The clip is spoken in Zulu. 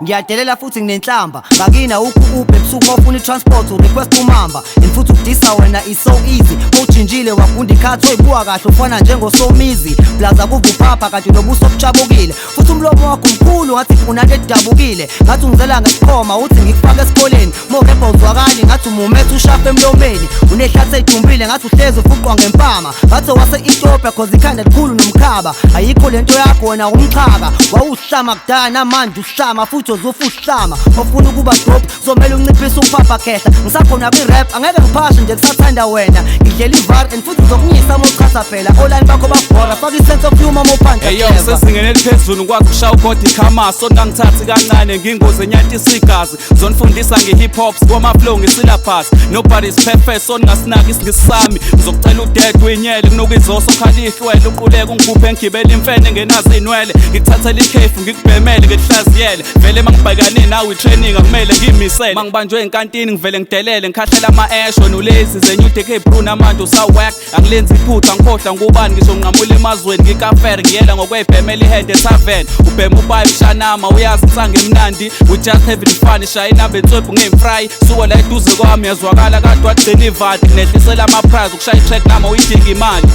ngiyadelela futhi nginenhlamba ngakina ukuphi ebusuku ofuna i-transport request umamba and futhi ukudisa wena is so easy ujinjile wafunda ikhathi oyibuka kahle ufana njengosomizi plaza kuvuphapha kanti nobuso obujabukile futhi umlomo wakho mkhulu ngathi funa into edabukile ngathi ungizela ngesikhoma uthi ngikufaka esikoleni morepa uzwakali ngathi umumethe ushafe emlomeni unehlathi eyidumbile ngathi uhlezi ufuqwa ngempama ngathi wase-Ethiopia cause ikhanda likhulu nomkhaba ayikho lento yakho wena umxhaka wawuhlama kudala namanje uhlama futhi ozofa uhlama ofuna ukuba dope zomele unciphise ukuphapha khehla ngisakhona kwi-rap angeke ngiphashe nje kusathanda wena ngidlela ivar and futhi uzokunyisa mochasa phela online bakho babhora faka i-sense of humor mophansi eyo sesingene eliphezulu ngikwazi ukushaya ukhodi khamaso ngangithathi kancane ngingozi enyantisa igazi zonifundisa nge-hip hop kwama-flow ngesilabhasi nobody's perfect so ningasinaki isingisami ngizokucela udede uyinyele kunokuizoso khala ihlwele uquleke ungikhuphe ngigibele imfene ngenazi inwele ngikuthathela ikhefu ngikubhemele ngikuhlaziyele vele mangibhekane nawe i-training akumele ngiyimisele mangibanjwe enkantini ngivele ngidelele ngikhahlela ama-esho nolezi zenyude kebruna amanje usawak angilenzi iphutha ngikhohlwa ngubani ngisho nginqamula emazweni ngikafere ngiyela ngokweyibhemela ihende ethaveni ubhema ubayi ushanama uyazi ngisange emnandi we just having fun ishaya inamba enswebhu ngeyimfry suko la eduze kwami yazwakala kade wagcina ivadi kunehlisela ama-prize ukushaya i-track nama uyidinga imali